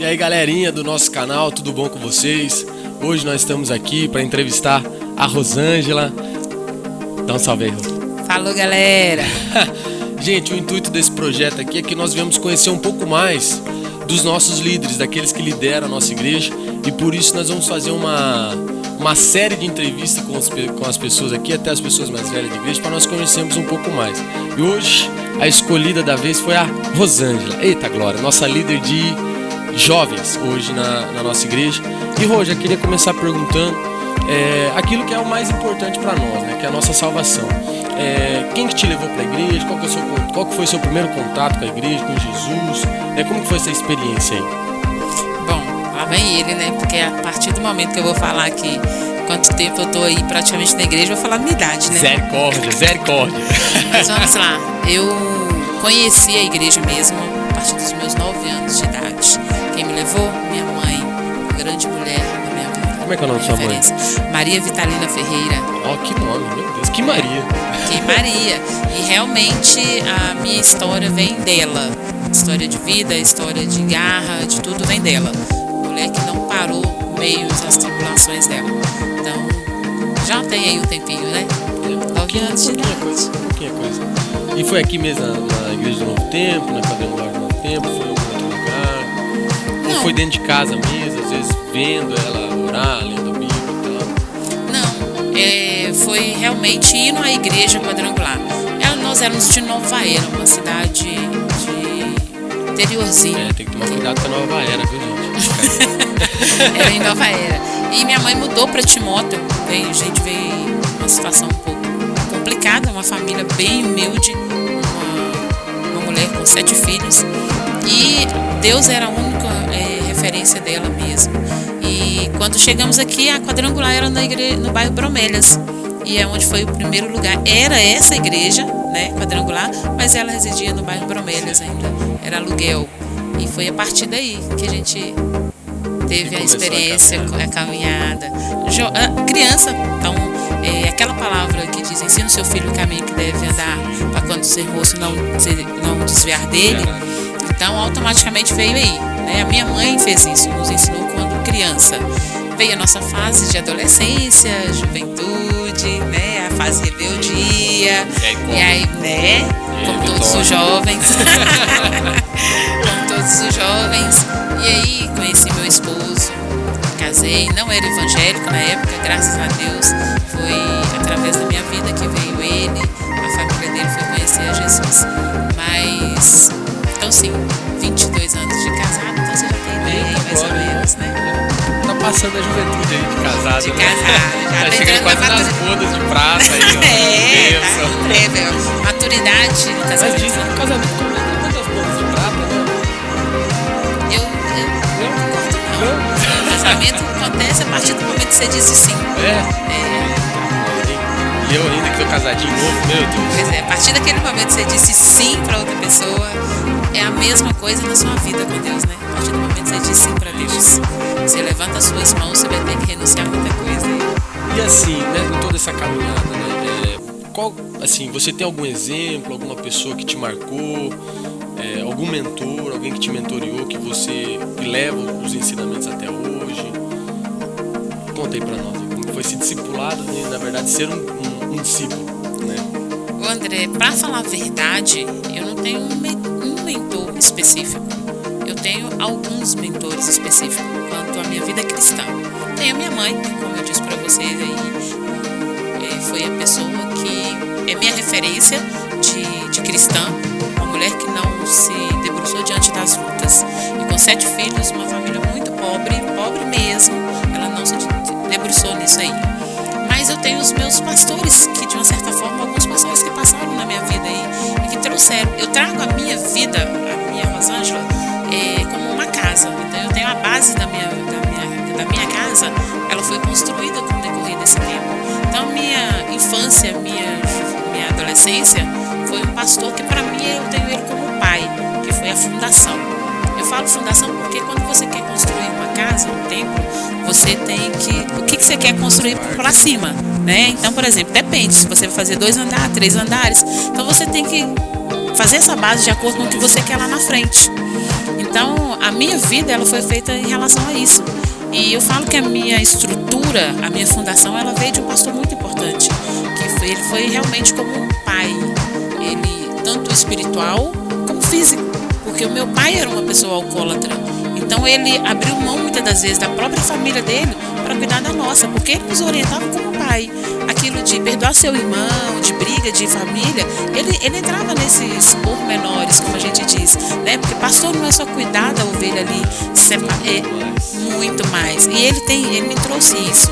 E aí, galerinha do nosso canal, tudo bom com vocês? Hoje nós estamos aqui para entrevistar a Rosângela. Dá um salve aí, Rô. Falou, galera! Gente, o intuito desse projeto aqui é que nós viemos conhecer um pouco mais dos nossos líderes, daqueles que lideram a nossa igreja, e por isso nós vamos fazer uma série de entrevistas com as pessoas aqui, até as pessoas mais velhas da igreja, para nós conhecermos um pouco mais. E hoje, a escolhida da vez foi a Rosângela. Eita glória, nossa líder de jovens hoje na nossa igreja. E Rô, já queria começar perguntando aquilo que é o mais importante para nós, né, que é a nossa salvação. Quem que te levou para a igreja? Qual que foi o seu primeiro contato com a igreja, com Jesus? Como que foi essa experiência aí? Bom, lá vem ele, né? Porque a partir do momento que eu vou falar aqui quanto tempo eu tô aí praticamente na igreja, eu vou falar a minha idade, né? Misericórdia. Mas vamos lá. Eu conheci a igreja mesmo a partir dos meus 9 anos de idade. Quem me levou? Minha mãe, uma grande mulher da minha vida. Como é que é o nome da sua mãe? Maria Vitalina Ferreira. Ó, que nome, meu Deus, que Maria. Que Maria. E realmente a minha história vem dela. História de vida, história de garra, de tudo vem dela. Mulher que não parou no meio das tribulações dela. Então, já tem aí um tempinho, né? 9 anos de idade. Pouquinha coisa. E foi aqui mesmo na Igreja do Novo Tempo, na Quadrangular do Novo Tempo? Foi em algum outro lugar? Não. Ou foi dentro de casa mesmo, às vezes vendo ela orar, lendo a Bíblia e tal? Não, foi realmente ir na Igreja Quadrangular. Nós éramos de Nova Era, uma cidade de interiorzinho. Tem que tomar cuidado com a Nova Era, viu, gente? Era em Nova Era. E minha mãe mudou para Timóteo. A gente veio numa situação um pouco complicada, uma família bem humilde, uma mulher com 7 filhos. E Deus era a única referência dela mesmo. E quando chegamos aqui, a Quadrangular era no bairro Bromélias. E é onde foi o primeiro lugar. Era essa igreja, né, Quadrangular, mas ela residia no bairro Bromélias ainda. Era aluguel. E foi a partir daí que a gente teve a experiência, a caminhada. Criança, então, aquela palavra que diz: ensina o seu filho o caminho que deve andar, para quando ser moço não desviar dele. Então, automaticamente veio aí, né? A minha mãe fez isso, nos ensinou quando criança. Veio a nossa fase de adolescência, juventude, né? A fase rebeldia. E aí, né? Como todos os jovens. Como todos os jovens. E aí, conheci meu esposo, casei, não era evangélico na época, graças a Deus. Foi através da minha vida que veio ele, a família dele foi conhecer a Jesus. Mas, então sim, 22 anos de casado, então você já tem ideia aí, mais ou menos, né? Tá passando a juventude aí de casado. De casado, já tá tá chegando quase nas bodas de prata aí, ó. Maturidade. Mas dizem que o casamento começa quantas bodas de prata, né? Eu não concordo, não. O casamento acontece a partir do momento que você diz sim. E eu ainda que tô casadinho novo, meu Deus. Pois é, a partir daquele momento que você disse sim pra outra pessoa, é a mesma coisa na sua vida com Deus, né? A partir do momento que você diz sim pra Deus, você levanta as suas mãos, você vai ter que renunciar a muita coisa. E assim, né, em toda essa caminhada, né, assim, você tem algum exemplo, alguma pessoa que te marcou, algum mentor, alguém que te mentoreou, que leva os ensinamentos até hoje? Conta aí pra nós, como foi ser discipulado, né, na verdade, ser um discípulo, né? Ô André, pra falar a verdade, eu não tenho um mentor específico. Eu tenho alguns mentores específicos quanto à minha vida cristã. Tenho a minha mãe, que, como eu disse para vocês aí, foi a pessoa que é minha referência de cristã, uma mulher que não se debruçou diante das lutas. E com 7 filhos, uma família muito pobre mesmo, ela não se debruçou nisso aí. Mas eu tenho os meus pastores, que de uma certa forma, alguns pastores que passaram na minha vida aí e que trouxeram. Eu trago a minha vida, a minha Rosângela, como uma casa. Então eu tenho a base da minha casa, ela foi construída com o decorrer desse tempo. Então minha infância, minha adolescência foi um pastor que para mim eu tenho ele como pai, que foi a fundação. Eu falo fundação porque quando você quer construir uma casa, um templo, você tem que... O que você quer construir para cima, né? Então, por exemplo, depende. Se você vai fazer 2 andares, 3 andares, então você tem que fazer essa base de acordo com o que você quer lá na frente. Então, a minha vida ela foi feita em relação a isso. E eu falo que a minha estrutura, a minha fundação, ela veio de um pastor muito importante, que ele foi realmente como um pai, ele tanto espiritual como físico, porque o meu pai era uma pessoa alcoólatra. Então ele abriu mão muitas das vezes da própria família dele para cuidar da nossa, porque ele nos orientava como pai. Aquilo de perdoar seu irmão, de briga, de família, ele entrava nesses pormenores, como a gente diz, né? Porque pastor não é só cuidar da ovelha ali, é muito mais. E ele me trouxe isso.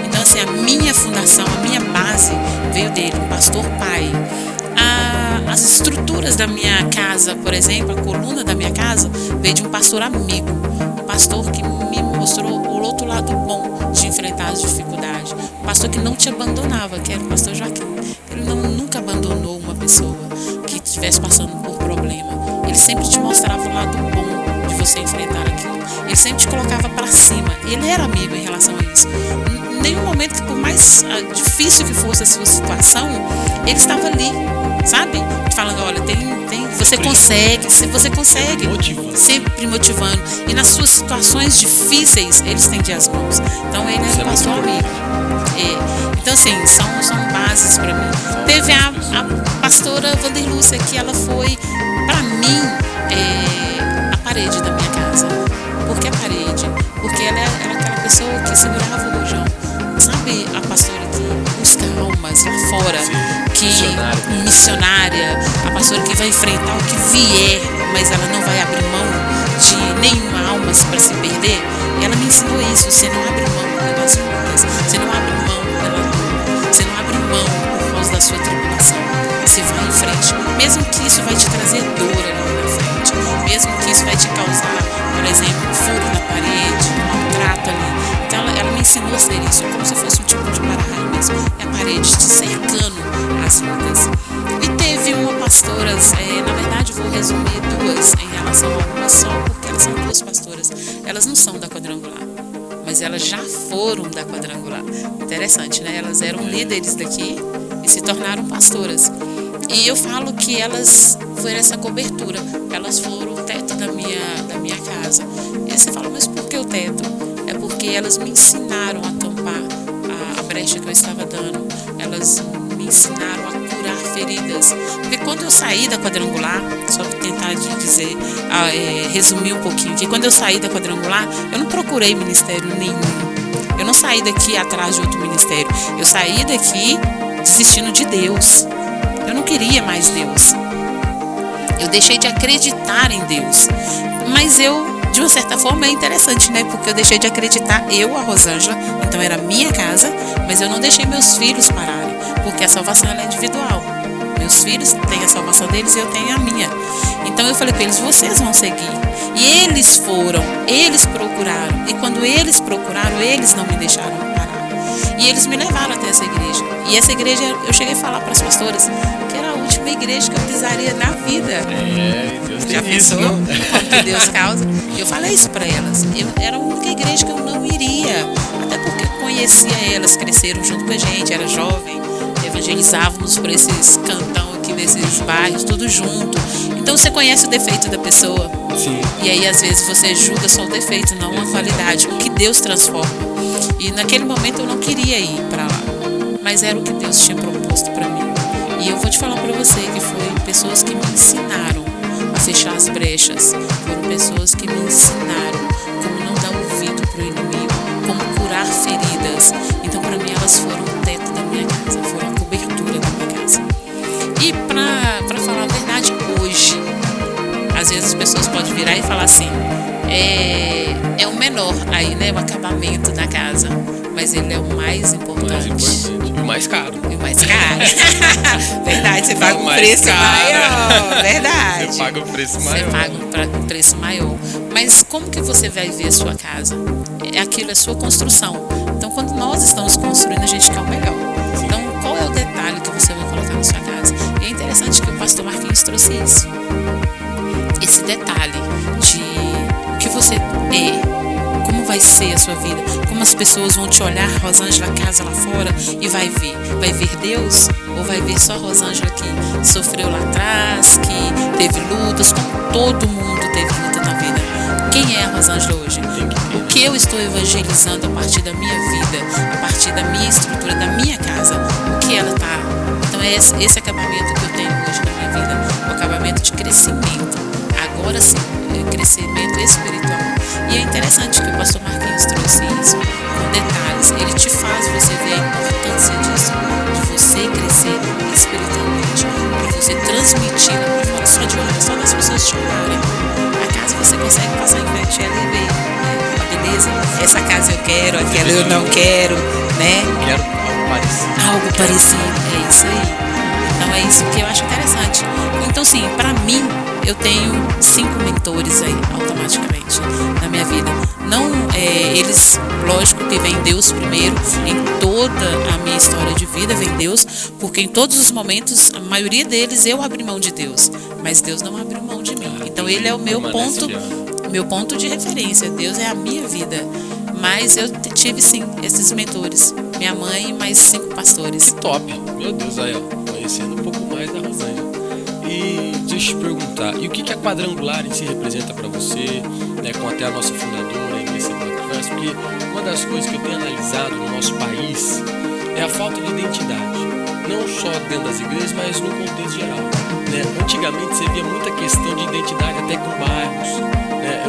Então assim, a minha fundação, a minha base veio dele, um pastor pai. As estruturas da minha casa, por exemplo, a coluna da minha casa veio de um pastor amigo, um pastor que me mostrou o outro lado bom de enfrentar as dificuldades, um pastor que não te abandonava, que era o pastor Joaquim. Ele nunca abandonou uma pessoa que estivesse passando por problema. Ele sempre te mostrava o lado bom de você enfrentar aquilo. Ele sempre te colocava para cima. Ele era amigo em relação a isso. Em nenhum momento, que por mais difícil que fosse a sua situação, ele estava ali, sabe? Falando, olha, você consegue, motivando. Sempre motivando. E nas suas situações difíceis, ele estende as mãos. Então ele é um pastor amigo. Então assim, são bases para mim. Teve a pastora Vanderlúcia, que ela foi para mim a parede da minha casa. Por que a parede? Porque ela era aquela pessoa que segurava o rojão. Sabe, a pastora que busca almas lá fora, missionária, a pastora que vai enfrentar o que vier, mas ela não vai abrir mão de nenhuma alma para se perder. E ela me ensinou isso: você não abre mão das lutas, você não abre mão pela dor, você não abre mão por causa da sua tribulação. Você vai em frente, mesmo que isso vai te trazer dor ali na frente, mesmo que isso vai te causar, por exemplo, um furo na parede, um maltrato ali. Então ela me ensinou a ser isso, como se fosse um tipo de para-raio mesmo. É a parede te cercando as lutas. E teve uma pastora, na verdade vou resumir duas em relação a uma só, porque elas são duas pastoras. Elas não são da Quadrangular, mas elas já foram da Quadrangular. Interessante, né? Elas eram líderes daqui e se tornaram pastoras. E eu falo que elas foram essa cobertura, elas foram o teto da minha casa. E você fala, mas por que o teto? É porque elas me ensinaram a tampar a brecha que eu estava dando. Elas me ensinaram a curar feridas. Porque quando eu saí da Quadrangular, só para tentar dizer, resumir um pouquinho, que quando eu saí da Quadrangular, eu não procurei ministério nenhum. Eu não saí daqui atrás de outro ministério. Eu saí daqui desistindo de Deus. Eu não queria mais Deus. Eu deixei de acreditar em Deus. Mas de uma certa forma, é interessante, né? Porque eu deixei de acreditar, a Rosângela, então era minha casa, mas eu não deixei meus filhos pararem, porque a salvação ela é individual. Meus filhos têm a salvação deles e eu tenho a minha. Então eu falei para eles, vocês vão seguir. E eles foram, eles procuraram. E quando eles procuraram, eles não me deixaram parar. E eles me levaram até essa igreja. E essa igreja, eu cheguei a falar para as pastoras que era a última igreja que eu pisaria na vida. Deus já tem pensou? isso, Como que Deus causa? E eu falei isso para elas. Era a única igreja que eu não iria. Até porque eu conhecia elas, cresceram junto com a gente, era jovem. Evangelizávamos por esses cantão aqui, nesses bairros, tudo junto. Então você conhece o defeito da pessoa. Sim. E aí às vezes você julga só o defeito, não a qualidade, o que Deus transforma. E naquele momento eu não queria ir para lá, mas era o que Deus tinha proposto para mim. E eu vou te falar para você que foi pessoas que me ensinaram a fechar as brechas, foram pessoas que me ensinaram como não dar ouvido para o inimigo, como curar feridas. Então para mim elas foram o teto da minha casa, foram a cobertura da minha casa. E para falar a verdade, hoje às vezes as pessoas podem virar e falar assim, é o menor aí, né, o acabamento da casa, mas ele é o mais importante. E o mais caro. E o mais caro. Verdade, você paga um preço maior. Verdade. Você paga um preço maior. Você paga um preço maior. Mas como que você vai ver a sua casa? Aquilo é sua construção. Então, quando nós estamos construindo, a gente quer o melhor. Então, qual é o detalhe que você vai colocar na sua casa? E é interessante que o pastor Marquinhos trouxe isso. Esse detalhe de o que você como vai ser a sua vida, como as pessoas vão te olhar, Rosângela, casa lá fora, e vai ver Deus, ou vai ver só Rosângela que sofreu lá atrás, que teve lutas, como todo mundo teve luta na vida. Quem é a Rosângela hoje? O que eu estou evangelizando a partir da minha vida, a partir da minha estrutura, da minha casa, o que ela está. Então é esse acabamento que eu tenho hoje na minha vida, o acabamento de crescimento. Agora sim, crescimento espiritual. E é interessante que o pastor Marquinhos trouxe isso com detalhes. Ele te faz você ver a importância disso, de você crescer espiritualmente, para você transmitir lá para fora, só de olhar, só das pessoas te olharem. A casa você consegue passar em frente ela e ver, né? Beleza? Essa casa eu quero, aquela eu não quero, né? Eu quero algo parecido. Algo parecido, é isso aí. Então é isso que eu acho interessante. Então, sim, para mim, eu tenho 5 mentores aí, automaticamente, na minha vida. Não, eles, lógico que vem Deus primeiro, em toda a minha história de vida vem Deus, porque em todos os momentos, a maioria deles, eu abri mão de Deus, mas Deus não abriu mão de mim. Então ele é o meu ponto de referência, Deus é a minha vida. Mas eu tive sim esses mentores, minha mãe e mais 5 pastores. Top, meu Deus, aí ó, conhecendo um pouco mais da Rosângela. E deixa eu te perguntar, e o que a Quadrangular em si representa para você, né, com até a nossa fundadora, a Igreja Blackverse? Porque uma das coisas que eu tenho analisado no nosso país é a falta de identidade, não só dentro das igrejas, mas no contexto geral, né? Antigamente você via muita questão de identidade até com bairros, né?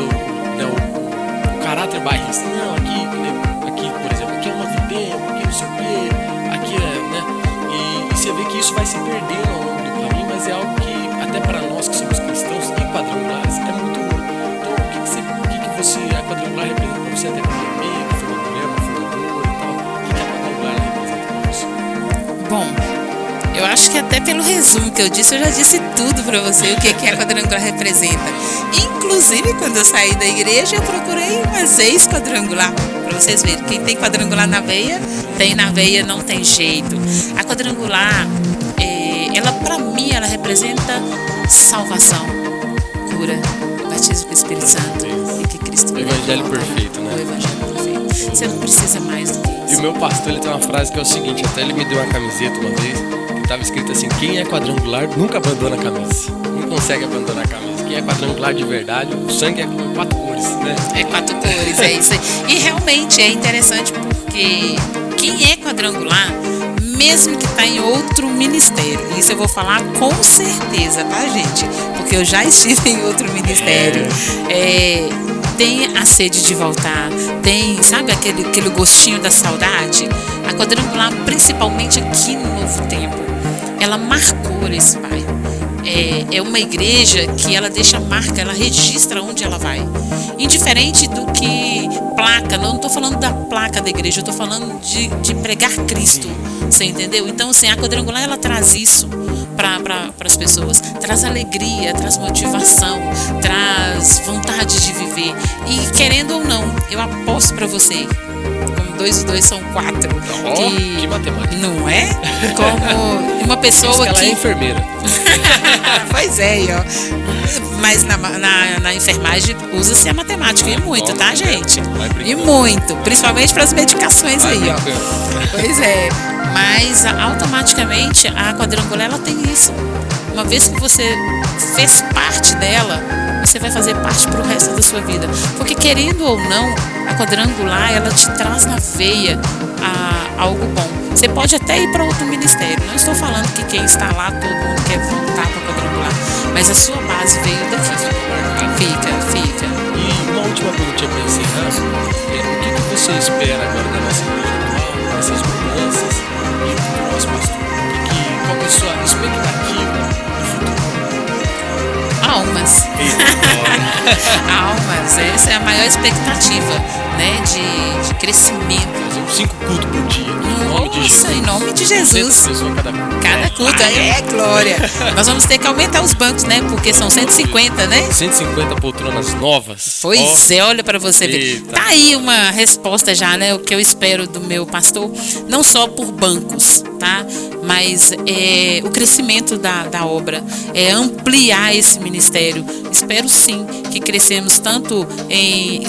O caráter bairrista, não, aqui, por exemplo, aqui é uma Tempo, aqui não sei o quê, aqui é, né? E você vê que isso vai se perdendo ao longo do caminho, mas é algo que, até para nós que somos cristãos e quadrangulares, é muito ruim. Então, o que você, a Quadrangular representa para você, até como amigo, foi uma mulher, uma fundadora e tal? O que a Quadrangular representa para você? Bom, eu acho que até pelo resumo que eu já disse tudo para você, o que a Quadrangular representa. Inclusive, quando eu saí da igreja, eu procurei umas ex-quadrangular, para vocês verem. Quem tem quadrangular na veia, tem na veia, não tem jeito. A Quadrangular, ela, para mim, ela representa salvação, cura, batismo com o Espírito Santo e que Cristo o evangelho perfeito, né? O evangelho perfeito. Você não precisa mais do que isso. E o meu pastor, ele tem uma frase que é o seguinte, até ele me deu uma camiseta uma vez, que estava escrito assim: quem é quadrangular nunca abandona a camisa, não consegue abandonar a camisa. Quem é quadrangular de verdade, o sangue é 4 cores, né? É 4 cores, é isso aí. E realmente é interessante porque quem é quadrangular, mesmo que está em outro ministério, isso eu vou falar com certeza, tá, gente? Porque eu já estive em outro ministério. Tem a sede de voltar, tem, sabe, aquele gostinho da saudade. A Quadrangular, principalmente aqui no Novo Tempo, ela marcou esse bairro. É uma igreja que ela deixa marca, ela registra onde ela vai. Indiferente do que placa, não estou falando da placa da igreja, eu estou falando de pregar Cristo, você entendeu? Então, assim, a Quadrangular, ela traz isso para as pessoas, traz alegria, traz motivação, traz vontade de viver. E querendo ou não, eu aposto para você, como 2 e 2 são 4. Que matemática. Não é? Como uma pessoa que... Ela é enfermeira. Pois é, ó. Mas na enfermagem usa-se a matemática, e muito, tá, gente? E muito, principalmente para as medicações aí, ó. Pois é, mas automaticamente a Quadrangular, ela tem isso. Uma vez que você fez parte dela, você vai fazer parte pro resto da sua vida. Porque querendo ou não, a Quadrangular, ela te traz na veia algo bom. Você pode até ir para outro ministério. Não estou falando que quem está lá, todo mundo quer voltar para a Quadrangular, mas a sua base veio daqui. Fica. E uma última pergunta para encerrar: o que você espera agora da nossa igreja atual, dessas mudanças e do nosso pastor? Qual é a sua expectativa do futuro? Almas. Almas, essa é a maior expectativa, né, de crescimento. Fazer 5 cultos por dia, em nome de Jesus. Em nome de Jesus. Cada culto, glória. Nós vamos ter que aumentar os bancos, né, porque são 150, né? 150 poltronas novas. Pois olha para você ver. Tá aí uma resposta já, né, o que eu espero do meu pastor, não só por bancos, tá? Mas o crescimento da obra, ampliar esse ministério. Espero sim que crescemos tanto em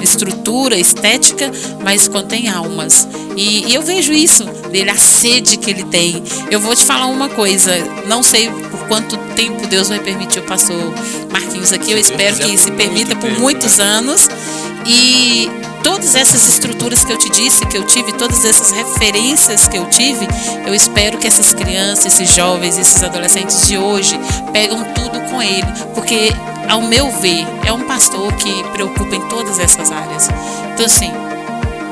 estrutura, estética, mas quanto em almas. E eu vejo isso dele, a sede que ele tem. Eu vou te falar uma coisa, não sei por quanto tempo Deus vai permitir o pastor Marquinhos aqui. Eu espero que se permita por tempo, muitos né? anos. E todas essas estruturas que eu te disse, que eu tive, todas essas referências que eu tive, eu espero que essas crianças, esses jovens, esses adolescentes de hoje pegam tudo com ele, porque, ao meu ver, é um pastor que preocupa em todas essas áreas. Então, assim,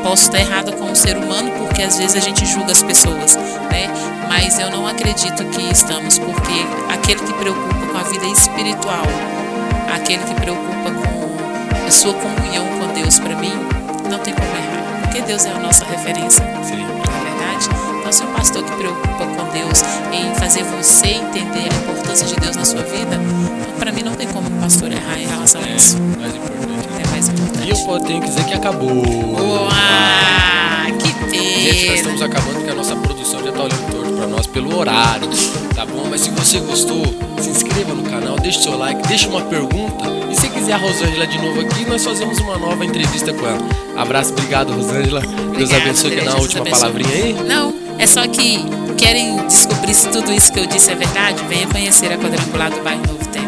posso estar errada com o ser humano, porque às vezes a gente julga as pessoas, né? Mas eu não acredito que estamos, porque aquele que preocupa com a vida espiritual, aquele que preocupa com a sua comunhão com Deus, para mim, não tem como errar, porque Deus é a nossa referência. Sim. Não é verdade? Então, se é um pastor que preocupa com Deus em fazer você entender a importância de Deus na sua vida, para mim não tem como o pastor errar em relação a isso. Mais importante. É mais importante. E eu tenho que dizer que acabou. Que pena. Gente, nós estamos acabando porque a nossa produção já está olhando torto para nós pelo horário, tá bom? Mas se você gostou, se inscreva no canal, deixe seu like, deixe uma pergunta. E se quiser a Rosângela de novo aqui, nós fazemos uma nova entrevista com ela. Abraço, obrigado, Rosângela. Deus abençoe. Quer dar uma última palavrinha aí? Não, é só que querem descobrir se tudo isso que eu disse é verdade, venha conhecer a Quadrangular do Bairro Novo Tempo.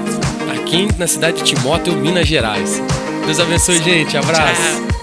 Aqui na cidade de Timóteo, Minas Gerais. Deus abençoe, gente. Abraço. Tchau.